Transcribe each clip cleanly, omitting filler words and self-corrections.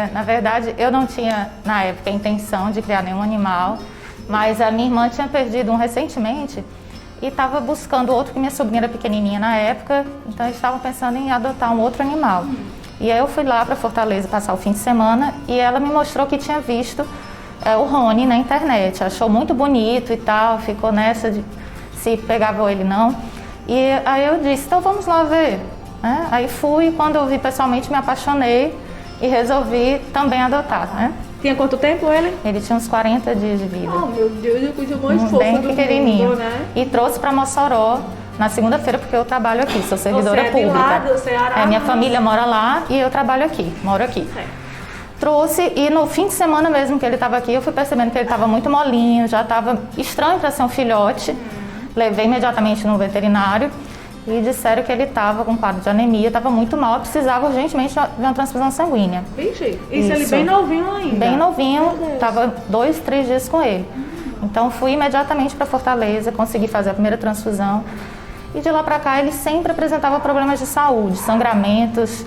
Na verdade, eu não tinha, na época, a intenção de criar nenhum animal, mas a minha irmã tinha perdido um recentemente e estava buscando outro, porque minha sobrinha era pequenininha na época, então eles estavam pensando em adotar um outro animal. E aí eu fui lá para Fortaleza passar o fim de semana e ela me mostrou que tinha visto o Rony na internet, achou muito bonito e tal, ficou nessa de se pegava ele não. E aí eu disse, então vamos lá ver. Aí fui, quando eu vi pessoalmente me apaixonei e resolvi também adotar. Tinha quanto tempo ele? Ele tinha uns 40 dias de vida. Oh, meu Deus, eu coisa mais fofa bem do pequenininho. mundo, né? E trouxe para Mossoró na segunda-feira, porque eu trabalho aqui, sou servidora pública. Lá do Ceará, minha família mora lá e eu trabalho aqui, moro aqui. Trouxe e no fim de semana mesmo que ele estava aqui, eu fui percebendo que ele estava muito molinho, já estava estranho para ser um filhote. Levei imediatamente no veterinário e disseram que ele estava com quadro de anemia, estava muito mal, precisava urgentemente de uma transfusão sanguínea. Vixe, isso ele bem novinho ainda? Bem novinho, estava 2, 3 dias com ele. Então fui imediatamente para Fortaleza, consegui fazer a primeira transfusão. E de lá para cá ele sempre apresentava problemas de saúde, sangramentos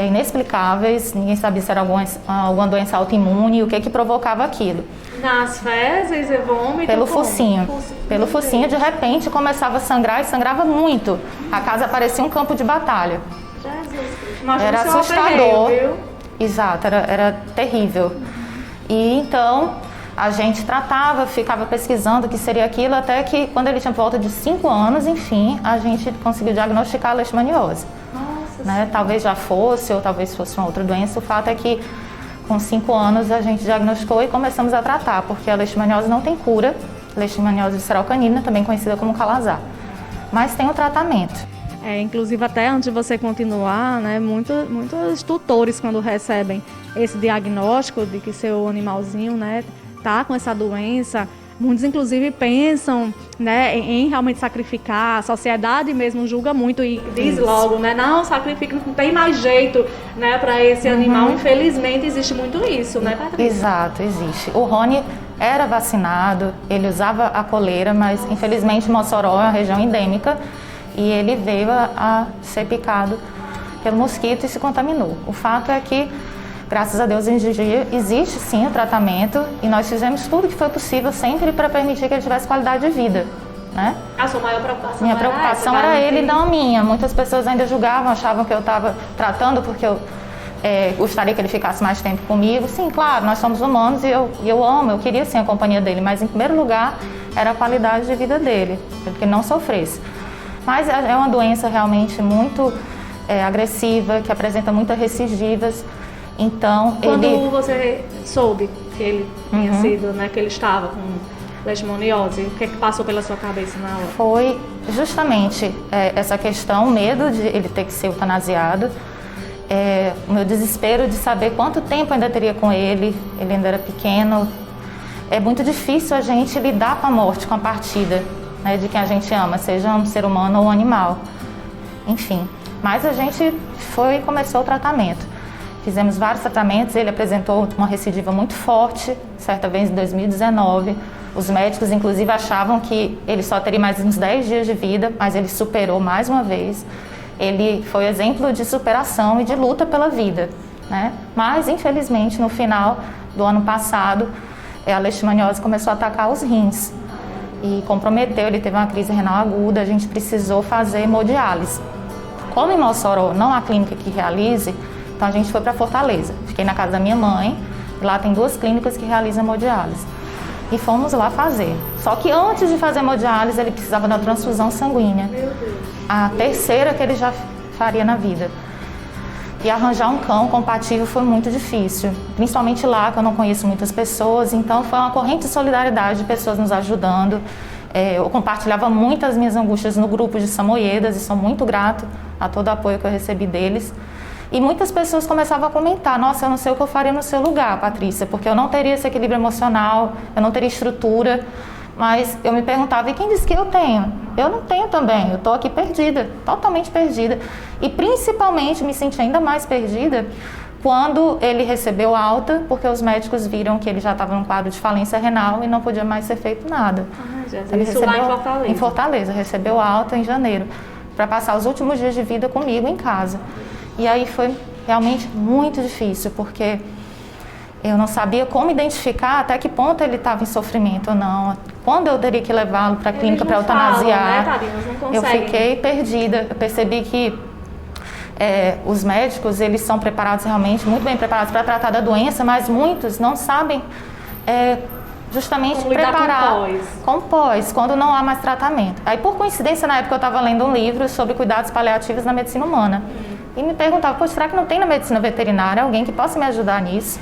inexplicáveis, ninguém sabia se era alguma doença autoimune, o que provocava aquilo. Nas fezes e vômito? Pelo focinho. Pelo focinho, de repente começava a sangrar e sangrava muito. A casa parecia um campo de batalha. Jesus. Era assustador. Exato, era terrível. E então a gente tratava, ficava pesquisando o que seria aquilo, até que quando ele tinha por volta de 5 anos, enfim, a gente conseguiu diagnosticar a leishmaniose. Nossa, talvez já fosse, ou talvez fosse uma outra doença. O fato é que com 5 anos a gente diagnosticou e começamos a tratar, porque a leishmaniose não tem cura, leishmaniose visceral canina, também conhecida como calazar, mas tem o tratamento. Inclusive, até antes de você continuar, né, muitos tutores, quando recebem esse diagnóstico de que seu animalzinho, né, tá com essa doença, muitos inclusive pensam, né, em realmente sacrificar. A sociedade mesmo julga muito e diz logo, né, não, sacrifica, não tem mais jeito, né, para esse animal. Infelizmente existe muito isso, né, Patrícia? Exato, existe. O Rony era vacinado, ele usava a coleira, mas infelizmente Mossoró é uma região endêmica e ele veio a ser picado pelo mosquito e se contaminou. O fato é que, graças a Deus, hoje em dia existe sim o tratamento e nós fizemos tudo que foi possível sempre para permitir que ele tivesse qualidade de vida, né? A sua maior preocupação Minha preocupação era ele, não a minha. Muitas pessoas ainda julgavam, achavam que eu estava tratando porque eu gostaria que ele ficasse mais tempo comigo. Sim, claro, nós somos humanos e eu amo, eu queria sim a companhia dele, mas em primeiro lugar era a qualidade de vida dele, para que ele não sofresse. Mas é uma doença realmente muito agressiva, que apresenta muitas recidivas. Então, quando você soube que ele tinha sido, né, que ele estava com leishmaniose, o que passou pela sua cabeça na hora? Foi justamente essa questão, o medo de ele ter que ser eutanasiado, o meu desespero de saber quanto tempo ainda teria com ele ainda era pequeno. É muito difícil a gente lidar com a morte, com a partida, né, de quem a gente ama, seja um ser humano ou um animal. Enfim, mas a gente foi e começou o tratamento. Fizemos vários tratamentos, ele apresentou uma recidiva muito forte, certa vez em 2019. Os médicos, inclusive, achavam que ele só teria mais uns 10 dias de vida, mas ele superou mais uma vez. Ele foi exemplo de superação e de luta pela vida, né? Mas, infelizmente, no final do ano passado, a leishmaniose começou a atacar os rins e comprometeu, ele teve uma crise renal aguda, a gente precisou fazer hemodiálise. Como em Mossoró não há clínica que realize, então a gente foi para Fortaleza. Fiquei na casa da minha mãe, lá tem 2 clínicas que realizam hemodiálise. E fomos lá fazer. Só que antes de fazer hemodiálise, ele precisava de uma transfusão sanguínea. Meu Deus. A terceira que ele já faria na vida. E arranjar um cão compatível foi muito difícil. Principalmente lá, que eu não conheço muitas pessoas. Então foi uma corrente de solidariedade de pessoas nos ajudando. Eu compartilhava muitas minhas angústias no grupo de Samoyedas e sou muito grato a todo o apoio que eu recebi deles. E muitas pessoas começavam a comentar, nossa, eu não sei o que eu faria no seu lugar, Patrícia, porque eu não teria esse equilíbrio emocional, eu não teria estrutura. Mas eu me perguntava, e quem disse que eu tenho? Eu não tenho também, eu estou aqui perdida, totalmente perdida. E principalmente me senti ainda mais perdida quando ele recebeu alta, porque os médicos viram que ele já estava num quadro de falência renal e não podia mais ser feito nada. Ele recebeu lá em Fortaleza? Em Fortaleza, recebeu alta em janeiro, para passar os últimos dias de vida comigo em casa. E aí foi realmente muito difícil, porque eu não sabia como identificar até que ponto ele estava em sofrimento ou não, quando eu teria que levá-lo para a clínica para eutanasiar. Falam, né, não eu fiquei perdida, eu percebi que os médicos, eles são preparados realmente, muito bem preparados para tratar da doença, mas muitos não sabem justamente como preparar com pós, quando não há mais tratamento. Aí, por coincidência, na época eu estava lendo um livro sobre cuidados paliativos na medicina humana. E me perguntava, poxa, será que não tem na medicina veterinária alguém que possa me ajudar nisso?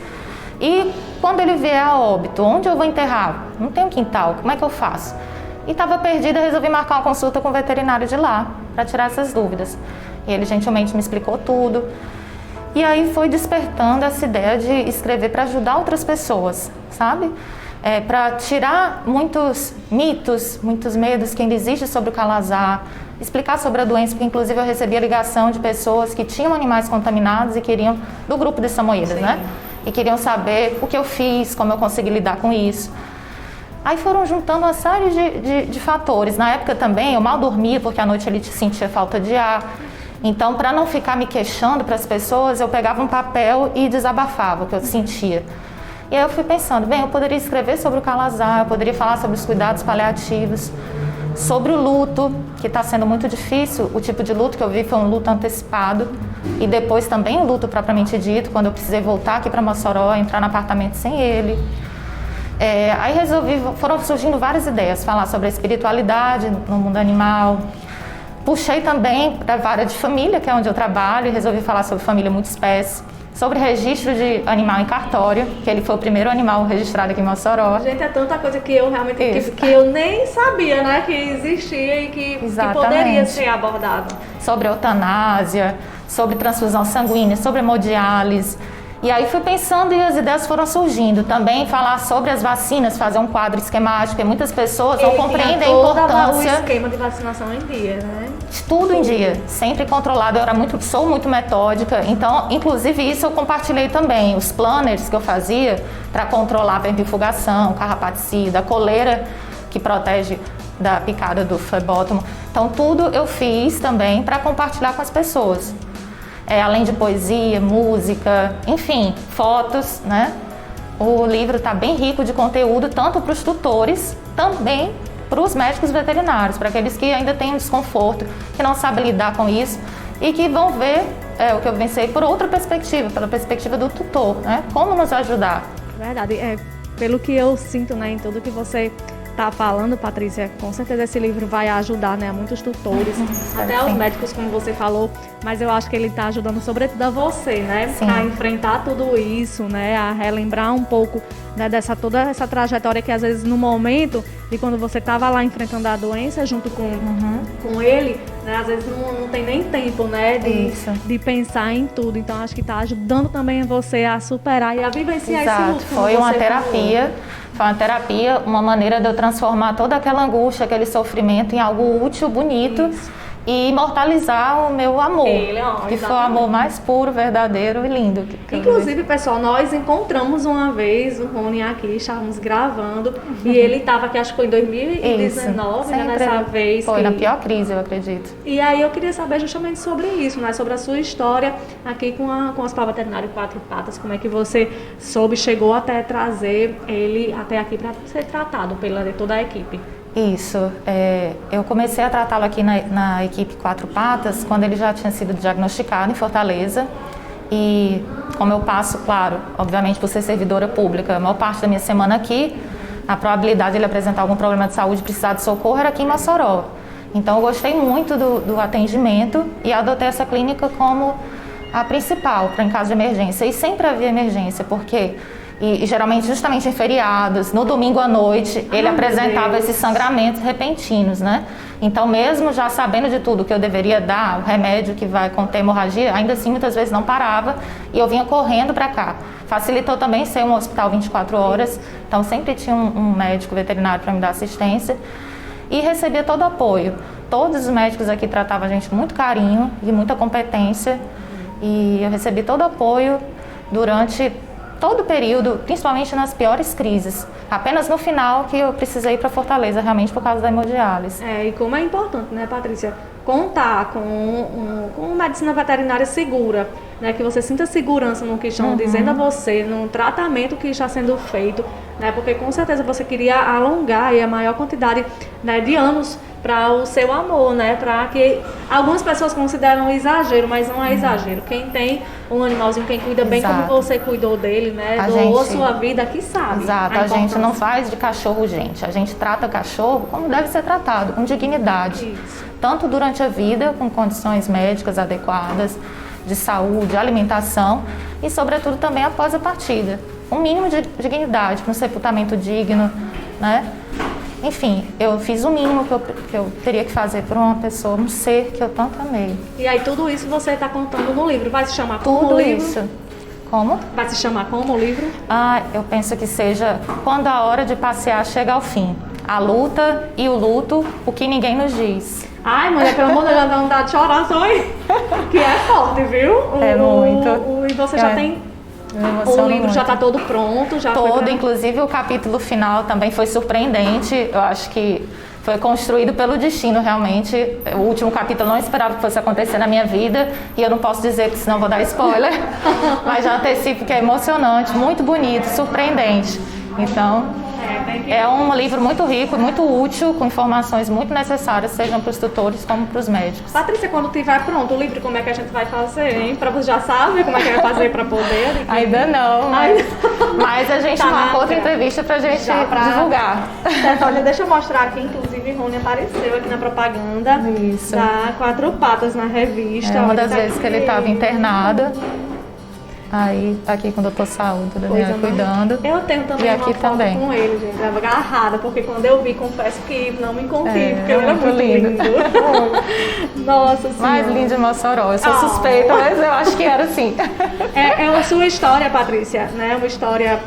E quando ele vier a óbito, onde eu vou enterrar? Não tenho quintal, como é que eu faço? E estava perdida, resolvi marcar uma consulta com o veterinário de lá, para tirar essas dúvidas. E ele gentilmente me explicou tudo. E aí foi despertando essa ideia de escrever para ajudar outras pessoas, sabe? Para tirar muitos mitos, muitos medos que ainda existem sobre o calazar, explicar sobre a doença, porque inclusive eu recebia ligação de pessoas que tinham animais contaminados e queriam, do grupo de samoyedas, né? E queriam saber o que eu fiz, como eu consegui lidar com isso. Aí foram juntando uma série de fatores. Na época também eu mal dormia, porque à noite ele sentia falta de ar. Então, para não ficar me queixando para as pessoas, eu pegava um papel e desabafava o que eu sentia. E aí eu fui pensando, bem, eu poderia escrever sobre o calazar, eu poderia falar sobre os cuidados paliativos, sobre o luto, que está sendo muito difícil. O tipo de luto que eu vi foi um luto antecipado e depois também o luto propriamente dito, quando eu precisei voltar aqui para Mossoró, entrar no apartamento sem ele. Aí foram surgindo várias ideias, falar sobre a espiritualidade no mundo animal. Puxei também para a área de família, que é onde eu trabalho, e resolvi falar sobre família multiespécie, sobre registro de animal em cartório, que ele foi o primeiro animal registrado aqui em Mossoró. Gente, é tanta coisa que eu realmente que eu nem sabia, né, que existia e que poderia ser abordado. Sobre eutanásia, sobre transfusão sanguínea, sobre hemodiálise. E aí fui pensando e as ideias foram surgindo. Também falar sobre as vacinas, fazer um quadro esquemático, porque muitas pessoas não compreendem a importância. O esquema de vacinação em dia, né? Tudo em dia, sempre controlado. Sou muito metódica, então, inclusive isso eu compartilhei também. Os planners que eu fazia para controlar a vermifugação, carrapaticida, a coleira que protege da picada do flebótomo. Então, tudo eu fiz também para compartilhar com as pessoas. Além de poesia, música, enfim, fotos, né? O livro está bem rico de conteúdo, tanto para os tutores, também para os médicos veterinários, para aqueles que ainda têm um desconforto, que não sabem lidar com isso e que vão ver o que eu pensei por outra perspectiva, pela perspectiva do tutor, né? Como nos ajudar. Verdade, pelo que eu sinto, né, em tudo que você está falando, Patrícia, com certeza esse livro vai ajudar, né, a muitos tutores, até aos médicos, como você falou, mas eu acho que ele está ajudando sobretudo a você, né, a enfrentar tudo isso, né, a relembrar um pouco, né, toda essa trajetória que às vezes no momento de quando você estava lá enfrentando a doença junto com ele, né, às vezes não tem nem tempo, né, de pensar em tudo. Então acho que está ajudando também você a superar e a vivenciar esse luto. Foi uma terapia. Foi uma terapia, uma maneira de eu transformar toda aquela angústia, aquele sofrimento em algo útil, bonito. E imortalizar o meu amor, que foi o amor mais puro, verdadeiro e lindo. Inclusive, pessoal, nós encontramos uma vez o Rony aqui, estávamos gravando, e ele estava aqui, acho que foi em 2019, né, nessa vez. Foi na pior crise, eu acredito. E aí eu queria saber justamente sobre isso, né, sobre a sua história aqui com o Hospital Veterinário Quatro Patas, como é que você chegou até trazer ele até aqui para ser tratado pela toda a equipe. Isso, eu comecei a tratá-lo aqui na equipe Quatro Patas quando ele já tinha sido diagnosticado em Fortaleza e como eu passo, claro, obviamente por ser servidora pública, a maior parte da minha semana aqui, a probabilidade de ele apresentar algum problema de saúde e precisar de socorro era aqui em Mossoró. Então eu gostei muito do atendimento e adotei essa clínica como a principal para em caso de emergência, e sempre havia emergência, porque e geralmente justamente em feriados, no domingo à noite, ele apresentava esses sangramentos repentinos, né? Então mesmo já sabendo de tudo que eu deveria dar, o remédio que vai conter hemorragia, ainda assim muitas vezes não parava e eu vinha correndo para cá. Facilitou também ser um hospital 24 horas, então sempre tinha um médico veterinário para me dar assistência e recebia todo o apoio. Todos os médicos aqui tratavam a gente com muito carinho e muita competência e eu recebi todo o apoio durante todo o período, principalmente nas piores crises. Apenas no final que eu precisei ir para Fortaleza, realmente por causa da hemodiálise. E como é importante, né, Patrícia, contar com medicina veterinária segura, né, que você sinta segurança no que estão dizendo a você, no tratamento que está sendo feito, né, porque com certeza você queria alongar aí a maior quantidade, né, de anos para o seu amor, né, para que algumas pessoas consideram exagero, mas não é exagero. Quem tem um animalzinho, quem cuida bem como você cuidou dele, né, doou a sua vida, que sabe. Exato, a gente não faz de cachorro gente, a gente trata o cachorro como deve ser tratado, com dignidade. Isso. Tanto durante a vida, com condições médicas adequadas, de saúde, alimentação e, sobretudo, também após a partida. Um mínimo de dignidade, um sepultamento digno, né? Enfim, eu fiz o mínimo que eu teria que fazer por uma pessoa, um ser que eu tanto amei. E aí tudo isso você está contando no livro. Vai se chamar como o livro? Tudo isso. Como? Vai se chamar como o livro? Eu penso que seja Quando a Hora de Passear Chega ao Fim. A luta e o luto, o que ninguém nos diz. Ai, mulher, pelo amor de Deus, não dá de chorar só aí. Que é forte, viu? É muito. E você já tem... O livro já está todo pronto? Já todo, inclusive o capítulo final também foi surpreendente. Eu acho que foi construído pelo destino, realmente. O último capítulo eu não esperava que fosse acontecer na minha vida. E eu não posso dizer, que senão vou dar spoiler. Mas já antecipo que é emocionante, muito bonito, surpreendente. Então... é um livro muito rico, muito útil, com informações muito necessárias, sejam para os tutores como para os médicos. Patrícia, quando estiver pronto o livro, como é que a gente vai fazer, hein? Você já sabe como é que vai fazer para poder? Ainda não, mas a gente marcou outra entrevista para a gente divulgar. Certo, olha, deixa eu mostrar aqui, inclusive, Rony apareceu aqui na propaganda. Isso. Da Quatro Patas na revista. Uma das vezes que ele estava internado. Aí, aqui com o doutor Saúl, Daniel cuidando. Eu tenho também uma foto também com ele, gente, eu agarrada, porque quando eu vi, confesso que não me contive, porque ele é muito lindo. Nossa Senhora. Mais lindo de Mossoró, eu sou suspeita, mas eu acho que era assim. É a sua história, Patrícia, né? Uma história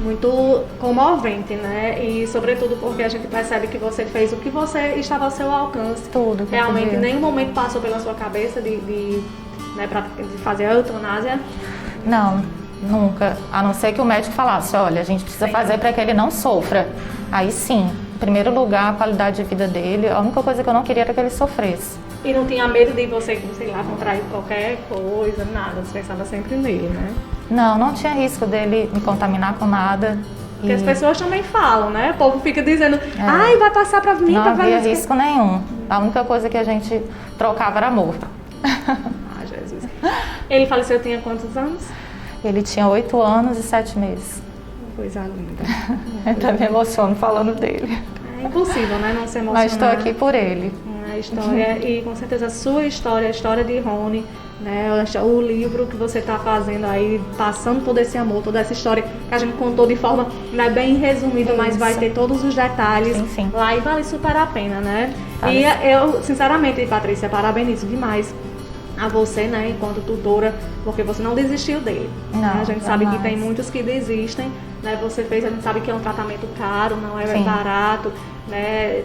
muito comovente, né? E sobretudo porque a gente percebe que você fez o que você estava ao seu alcance. Tudo. Realmente, em nenhum momento passou pela sua cabeça de fazer a eutanásia? Não, nunca. A não ser que o médico falasse, olha, a gente precisa fazer para que ele não sofra. Aí sim, em primeiro lugar, a qualidade de vida dele, a única coisa que eu não queria era que ele sofresse. E não tinha medo de você, sei lá, contrair qualquer coisa, nada, você pensava sempre nele, né? Não tinha risco dele me contaminar com nada. Porque as pessoas também falam, né? O povo fica dizendo, ai, vai passar para mim. Não havia risco nenhum. A única coisa que a gente trocava era amor. Jesus. Ele faleceu, tinha quantos anos? Ele tinha 8 anos e 7 meses. Coisa linda. Eu até me emociono falando dele. É impossível, né? Não se emocionar. Mas estou aqui por ele. A história, e com certeza a sua história, a história de Rony, né? O livro que você está fazendo aí, passando todo esse amor, toda essa história que a gente contou de forma, né, bem resumida, mas vai ter todos os detalhes sim. lá e vale super a pena, né? E eu, sinceramente, Patrícia, parabenizo demais a você, né, enquanto tutora, porque você não desistiu dele. Não, a gente sabe que tem muitos que desistem, né? Você fez, a gente sabe que é um tratamento caro, não é barato, né?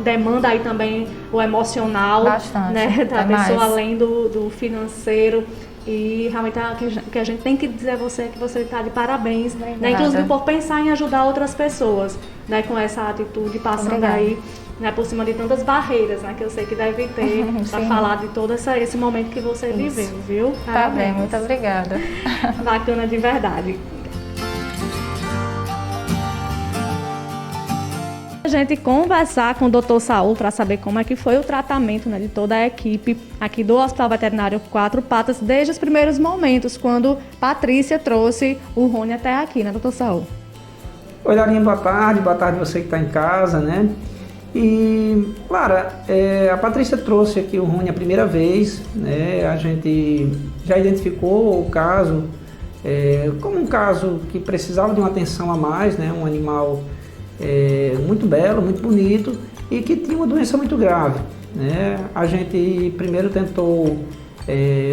Demanda aí também o emocional, bastante, né, da pessoa, mais. além do financeiro. E realmente o que a gente tem que dizer a você é que você está de parabéns, né? Inclusive por pensar em ajudar outras pessoas, né, com essa atitude, passando aí, né, por cima de tantas barreiras, né, que eu sei que deve ter para falar de todo esse momento que você viveu, viu? Tá bem, muito obrigada. Bacana de verdade. A gente conversar com o Dr. Saúl para saber como é que foi o tratamento, né, de toda a equipe aqui do Hospital Veterinário Quatro Patas desde os primeiros momentos, quando Patrícia trouxe o Rony até aqui, né, Dr. Saúl? Oi, Larinha, boa tarde você que está em casa, né? E, Clara, a Patrícia trouxe aqui o Rony a primeira vez, né? A gente já identificou o caso como um caso que precisava de uma atenção a mais, né? Um animal muito belo, muito bonito e que tinha uma doença muito grave, né? A gente primeiro tentou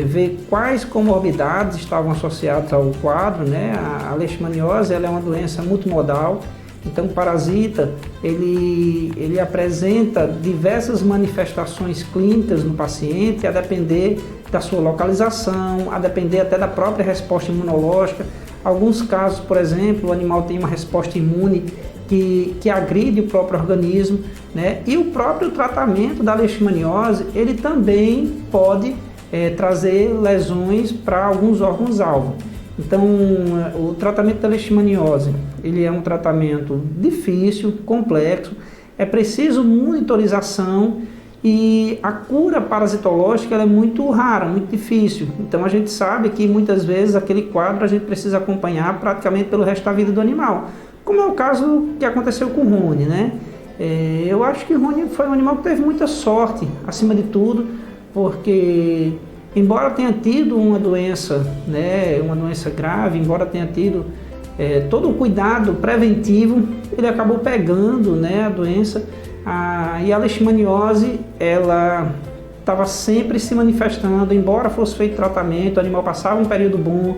ver quais comorbidades estavam associadas ao quadro, né? A leishmaniose, ela é uma doença multimodal. Então, o parasita, ele apresenta diversas manifestações clínicas no paciente, a depender da sua localização, a depender até da própria resposta imunológica. Alguns casos, por exemplo, o animal tem uma resposta imune que agride o próprio organismo, né? E o próprio tratamento da leishmaniose, ele também pode trazer lesões para alguns órgãos-alvo. Então, o tratamento da leishmaniose, ele é um tratamento difícil, complexo, é preciso monitorização e a cura parasitológica ela é muito rara, muito difícil. Então, a gente sabe que muitas vezes aquele quadro a gente precisa acompanhar praticamente pelo resto da vida do animal, como é o caso que aconteceu com o Rony, né? Eu acho que o Rony foi um animal que teve muita sorte, acima de tudo, porque embora tenha tido uma doença, né, uma doença grave, embora tenha tido todo o cuidado preventivo, ele acabou pegando, né, a doença. E a leishmaniose, ela estava sempre se manifestando, embora fosse feito tratamento, o animal passava um período bom,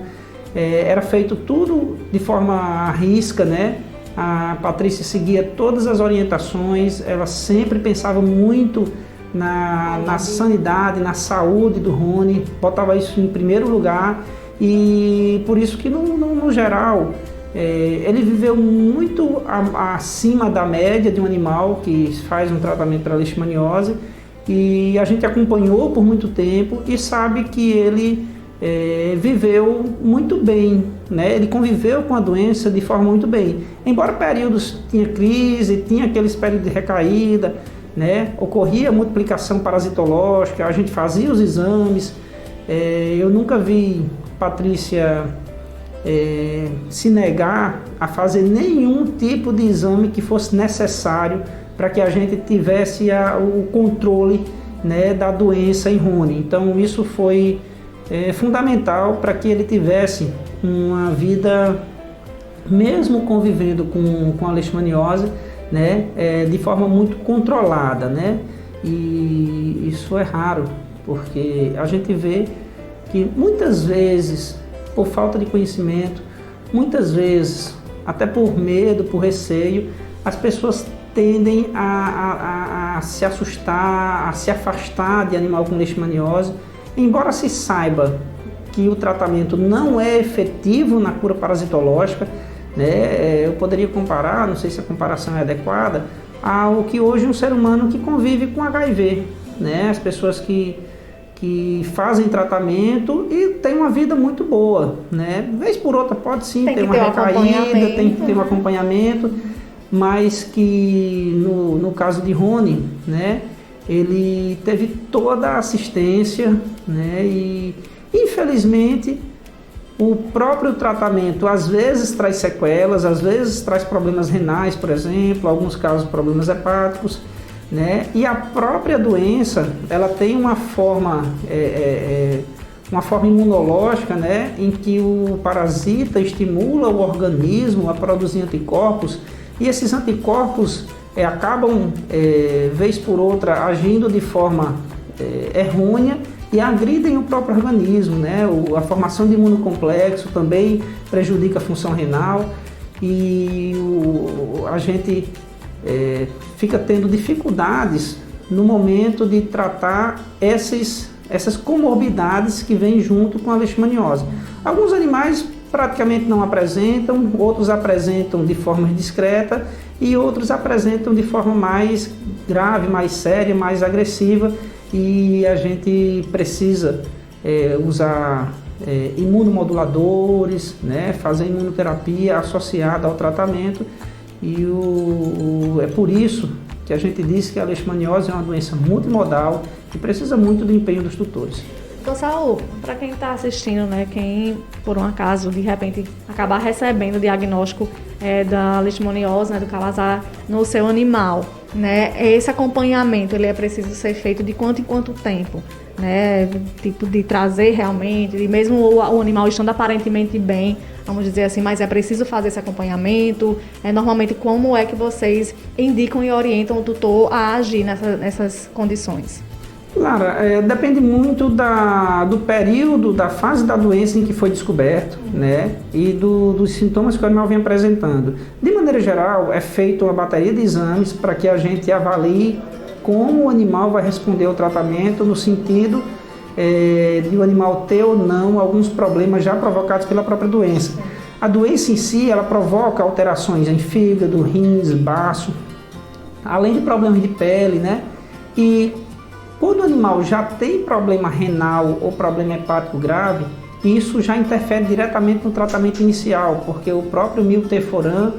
era feito tudo de forma à risca, né? A Patrícia seguia todas as orientações, ela sempre pensava muito na sanidade, na saúde do Rony, botava isso em primeiro lugar e por isso que no geral ele viveu muito acima da média de um animal que faz um tratamento para leishmaniose e a gente acompanhou por muito tempo e sabe que ele viveu muito bem, né? Ele conviveu com a doença de forma muito bem, embora períodos tinha crise, tinha aqueles períodos de recaída, né? Ocorria multiplicação parasitológica, a gente fazia os exames, eu nunca vi Patrícia se negar a fazer nenhum tipo de exame que fosse necessário para que a gente tivesse o controle, né, da doença em Rony. Então isso foi fundamental para que ele tivesse uma vida, mesmo convivendo com a leishmaniose, né, de forma muito controlada, né? E isso é raro, porque a gente vê que muitas vezes, por falta de conhecimento, muitas vezes, até por medo, por receio, as pessoas tendem a se assustar, a se afastar de animal com leishmaniose, embora se saiba que o tratamento não é efetivo na cura parasitológica, né? Eu poderia comparar, não sei se a comparação é adequada, ao que hoje um ser humano que convive com HIV, né? As pessoas que fazem tratamento e têm uma vida muito boa, né? Vez por outra pode sim ter uma recaída, tem que ter um acompanhamento, mas que no caso de Rony, né, ele teve toda a assistência, né, e infelizmente o próprio tratamento às vezes traz sequelas, às vezes traz problemas renais, por exemplo, alguns casos problemas hepáticos, né? E a própria doença, ela tem uma forma imunológica, né, em que o parasita estimula o organismo a produzir anticorpos e esses anticorpos acabam, vez por outra, agindo de forma errônea e agridem o próprio organismo, né? A formação de imunocomplexo também prejudica a função renal e a gente fica tendo dificuldades no momento de tratar essas comorbidades que vêm junto com a leishmaniose. Alguns animais praticamente não apresentam, outros apresentam de forma discreta e outros apresentam de forma mais grave, mais séria, mais agressiva e a gente precisa usar imunomoduladores, né, fazer imunoterapia associada ao tratamento e é por isso que a gente diz que a leishmaniose é uma doença multimodal que precisa muito do empenho dos tutores. Então, Saul, para quem está assistindo, né, quem por um acaso de repente acabar recebendo o diagnóstico da leishmaniose, né, do calazar no seu animal, né, esse acompanhamento ele é preciso ser feito de quanto em quanto tempo, né, tipo de trazer realmente, e mesmo o animal estando aparentemente bem, vamos dizer assim, mas é preciso fazer esse acompanhamento. Normalmente, como é que vocês indicam e orientam o tutor a agir nessas condições? Lara, depende muito do período, da fase da doença em que foi descoberto, né, e dos sintomas que o animal vem apresentando. De maneira geral, é feita uma bateria de exames para que a gente avalie como o animal vai responder ao tratamento no sentido de o animal ter ou não alguns problemas já provocados pela própria doença. A doença em si, ela provoca alterações em fígado, rins, baço, além de problemas de pele, né, e Quando o animal já tem problema renal ou problema hepático grave, isso já interfere diretamente no tratamento inicial, porque o próprio milteforam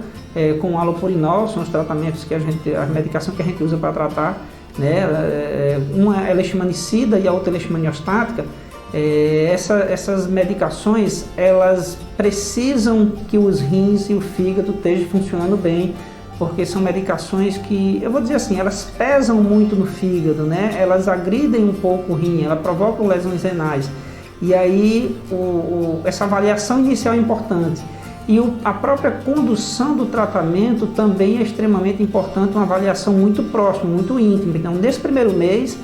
com alopurinol são os tratamentos que a medicação que a gente usa para tratar, né? Uma é leishmanicida e a outra é leishmaniostática. Essas medicações, elas precisam que os rins e o fígado estejam funcionando bem, porque são medicações que, eu vou dizer assim, elas pesam muito no fígado, né? Elas agridem um pouco o rim, elas provocam lesões renais. E aí essa avaliação inicial é importante. E a própria condução do tratamento também é extremamente importante, uma avaliação muito próxima, muito íntima. Então, nesse primeiro mês,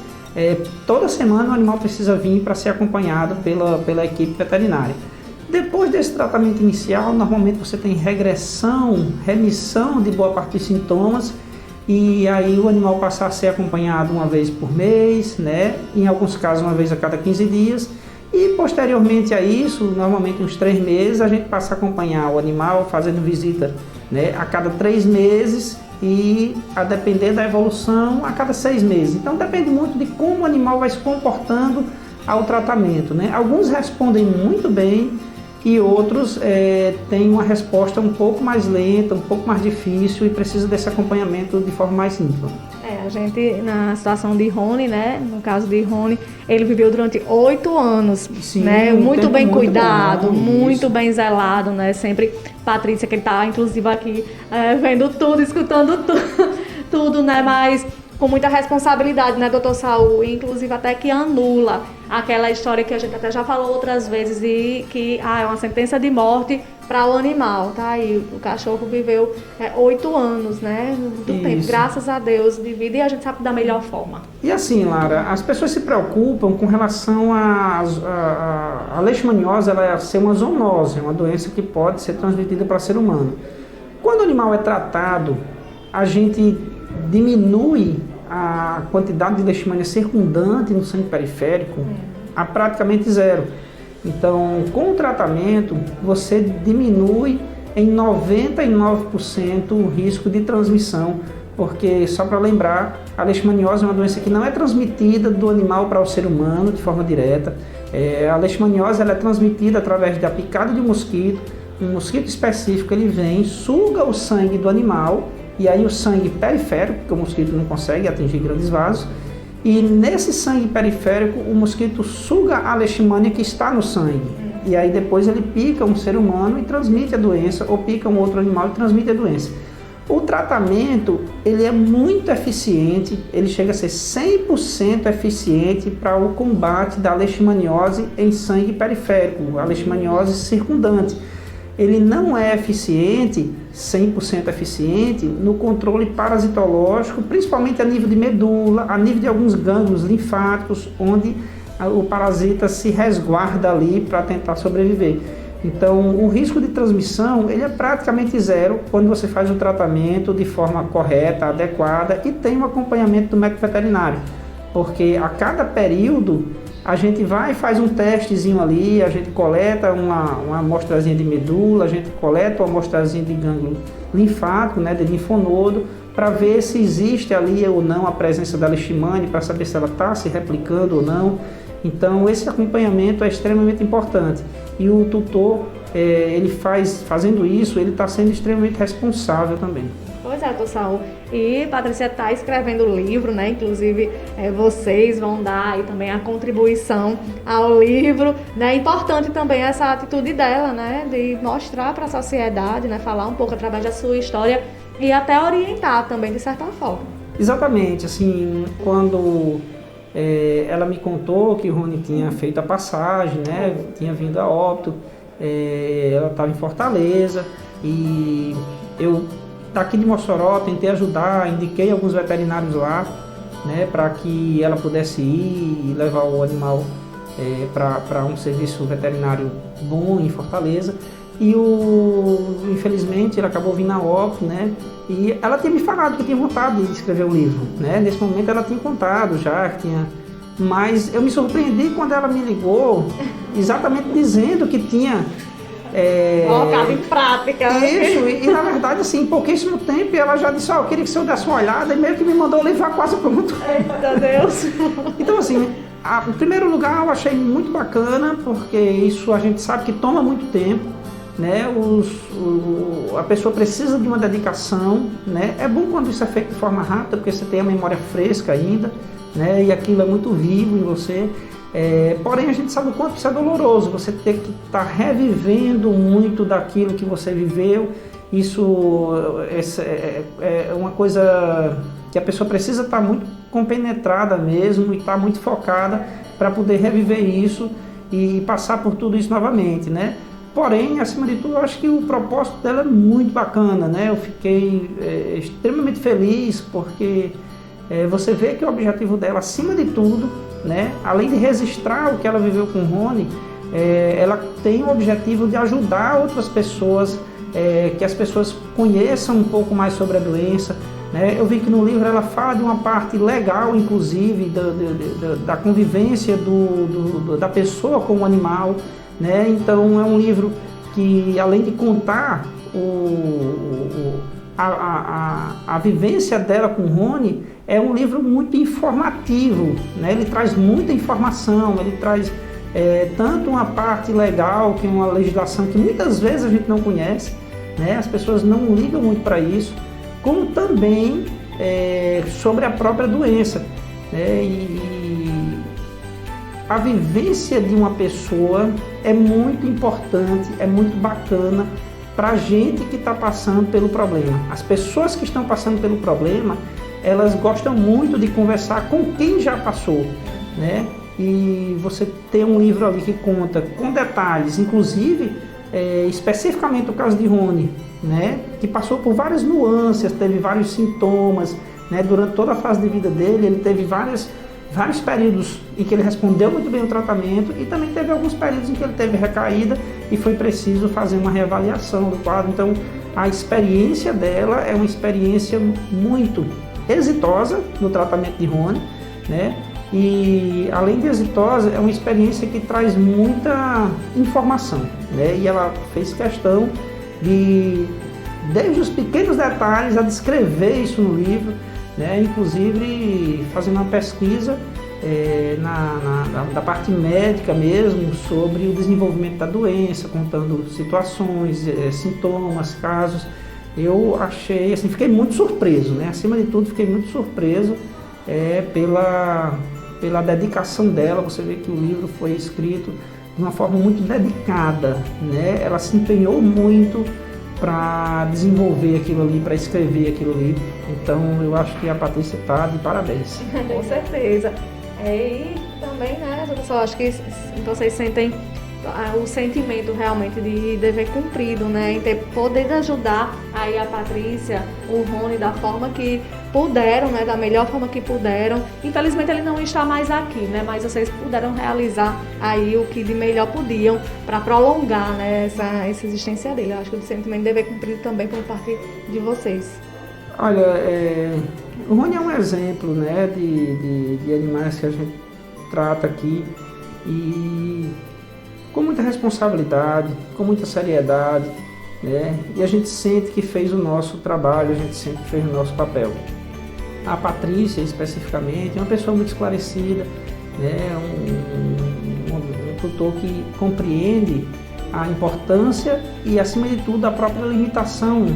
toda semana o animal precisa vir para ser acompanhado pela equipe veterinária. Depois desse tratamento inicial, normalmente você tem remissão de boa parte dos sintomas, e aí o animal passa a ser acompanhado uma vez por mês, né? Em alguns casos uma vez a cada 15 dias, e posteriormente a isso, normalmente uns 3 meses, a gente passa a acompanhar o animal fazendo visita, né, a cada 3 meses e, a depender da evolução, a cada 6 meses. Então depende muito de como o animal vai se comportando ao tratamento, né? Alguns respondem muito bem e outros têm uma resposta um pouco mais lenta, um pouco mais difícil e precisa desse acompanhamento de forma mais íntima. A gente, na situação de Rony, né? No caso de Rony, ele viveu durante 8 anos, sim, né? Muito bem cuidado, bom, muito bem zelado, né? Sempre Patrícia, que ele tá, inclusive, aqui vendo tudo, escutando tudo, né? Mas com muita responsabilidade, né, doutor Saul? Inclusive até que anula aquela história que a gente até já falou outras vezes e que é uma sentença de morte para o animal, tá? E o cachorro viveu 8 anos, né? Muito tempo, graças a Deus, de vida, e a gente sabe da melhor forma. E assim, Lara, as pessoas se preocupam com relação a leishmaniose, ela ser uma zoonose, uma doença que pode ser transmitida para ser humano. Quando o animal é tratado, a gente diminui a quantidade de leishmania circundante no sangue periférico a praticamente zero. Então, com o tratamento, você diminui em 99% o risco de transmissão, porque, só para lembrar, a leishmaniose é uma doença que não é transmitida do animal para o ser humano de forma direta. A leishmaniose ela é transmitida através da picada de um mosquito específico, ele vem, suga o sangue do animal, e aí o sangue periférico, porque o mosquito não consegue atingir grandes vasos, e nesse sangue periférico o mosquito suga a leishmania que está no sangue. E aí depois ele pica um ser humano e transmite a doença, ou pica um outro animal e transmite a doença. O tratamento, ele é muito eficiente, ele chega a ser 100% eficiente para o combate da leishmaniose em sangue periférico, a leishmaniose circundante. Ele não é eficiente, 100% eficiente, no controle parasitológico, principalmente a nível de medula, a nível de alguns gânglios linfáticos, onde o parasita se resguarda ali para tentar sobreviver. Então, o risco de transmissão ele é praticamente zero quando você faz o tratamento de forma correta, adequada e tem um acompanhamento do médico veterinário, porque a cada período a gente vai e faz um testezinho ali, a gente coleta uma amostrazinha de medula, a gente coleta uma amostrazinha de gânglio linfático, né, de linfonodo, para ver se existe ali ou não a presença da leishmania, para saber se ela está se replicando ou não. Então, esse acompanhamento é extremamente importante. E o tutor, ele fazendo isso, ele está sendo extremamente responsável também. Pois é, doutor Saul. E Patrícia está escrevendo o livro, né? Inclusive, vocês vão dar aí também a contribuição ao livro, né? Importante também essa atitude dela, né? De mostrar para a sociedade, né? Falar um pouco através da sua história e até orientar também, de certa forma. Exatamente. Assim, quando ela me contou que o Rony tinha feito a passagem, né? Tinha vindo a óbito, ela estava em Fortaleza e eu... Daqui de Mossoró, tentei ajudar, indiquei alguns veterinários lá, né, para que ela pudesse ir e levar o animal para um serviço veterinário bom em Fortaleza. E infelizmente ele acabou vindo a óbito, né, e ela tinha me falado que tinha vontade de escrever um livro, né, nesse momento ela tinha contado já que tinha, mas eu me surpreendi quando ela me ligou, exatamente dizendo que tinha Colocado em prática. Isso, e na verdade, assim, em pouquíssimo tempo ela já disse, eu queria que o senhor desse uma olhada, e meio que me mandou o livro quase pronto. Eita Deus! Então, assim, em primeiro lugar eu achei muito bacana, porque isso a gente sabe que toma muito tempo, né? A pessoa precisa de uma dedicação, né? É bom quando isso é feito de forma rápida, porque você tem a memória fresca ainda, né? E aquilo é muito vivo em você. Porém, a gente sabe o quanto isso é doloroso, você ter que estar revivendo muito daquilo que você viveu. Isso é uma coisa que a pessoa precisa estar muito compenetrada mesmo e estar muito focada para poder reviver isso e passar por tudo isso novamente, né? Porém, acima de tudo, eu acho que o propósito dela é muito bacana, né? Eu fiquei extremamente feliz porque você vê que o objetivo dela, acima de tudo, né? Além de registrar o que ela viveu com o Rony, ela tem o objetivo de ajudar outras pessoas, que as pessoas conheçam um pouco mais sobre a doença, né? Eu vi que no livro ela fala de uma parte legal, inclusive, da convivência da pessoa com o animal, né? Então é um livro que, além de contar a vivência dela com o Rony, é um livro muito informativo, né? Ele traz muita informação, ele traz tanto uma parte legal, que é uma legislação que muitas vezes a gente não conhece, né? As pessoas não ligam muito para isso, como também sobre a própria doença, né? E a vivência de uma pessoa é muito importante, é muito bacana para a gente que está passando pelo problema. As pessoas que estão passando pelo problema, elas gostam muito de conversar com quem já passou, né? E você tem um livro ali que conta com detalhes, inclusive especificamente o caso de Rony, né? Que passou por várias nuances, teve vários sintomas, né? Durante toda a fase de vida dele, ele teve vários períodos em que ele respondeu muito bem o tratamento e também teve alguns períodos em que ele teve recaída e foi preciso fazer uma reavaliação do quadro. Então, a experiência dela é uma experiência muito exitosa no tratamento de Rony, né? E, além de exitosa, é uma experiência que traz muita informação, né? E ela fez questão de, desde os pequenos detalhes, a descrever isso no livro, né? Inclusive fazendo uma pesquisa da parte médica mesmo sobre o desenvolvimento da doença, contando situações, sintomas, casos. Eu achei, assim, fiquei muito surpreso, né? Acima de tudo, fiquei muito surpreso pela dedicação dela. Você vê que o livro foi escrito de uma forma muito dedicada, né? Ela se empenhou muito para desenvolver aquilo ali, para escrever aquilo ali. Então, eu acho que a Patrícia está de parabéns. Com certeza. E também, né, pessoal, acho que vocês sentem o sentimento realmente de dever cumprido, né, em poder ajudar aí a Patrícia, o Rony, da forma que puderam, né, da melhor forma que puderam. Infelizmente ele não está mais aqui, né, mas vocês puderam realizar aí o que de melhor podiam para prolongar, né, essa existência dele. Eu acho que o sentimento de dever cumprido também por parte de vocês. Olha, o Rony é um exemplo, né, de animais que a gente trata aqui e com muita responsabilidade, com muita seriedade, né, e a gente sente que fez o nosso trabalho, a gente sente que fez o nosso papel. A Patrícia, especificamente, é uma pessoa muito esclarecida, né, um tutor que compreende a importância e, acima de tudo, a própria limitação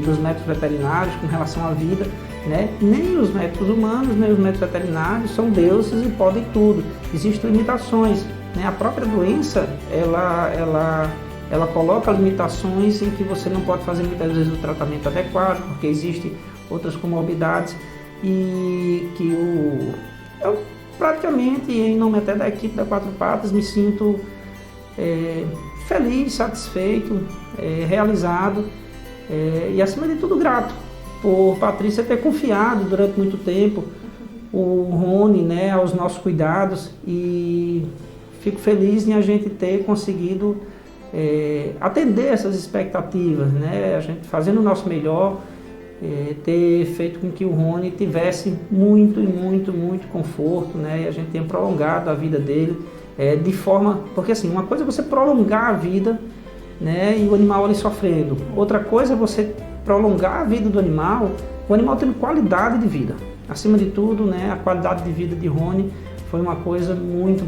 dos médicos veterinários com relação à vida, né? Nem os médicos humanos, nem os médicos veterinários são deuses e podem tudo. Existem limitações, né? A própria doença, ela coloca limitações em que você não pode fazer muitas vezes o tratamento adequado, porque existem outras comorbidades e que eu praticamente, em nome até da equipe da Quatro Patas, me sinto feliz, satisfeito, realizado. E, acima de tudo, grato por Patrícia ter confiado durante muito tempo o Rony, né, aos nossos cuidados, e fico feliz em a gente ter conseguido atender essas expectativas, né, a gente fazendo o nosso melhor, ter feito com que o Rony tivesse muito conforto, né, e a gente tenha prolongado a vida dele de forma... Porque assim, uma coisa é você prolongar a vida, né, e o animal ali sofrendo. Outra coisa é você prolongar a vida do animal, o animal tendo qualidade de vida. Acima de tudo, né, a qualidade de vida de Rony foi uma coisa muito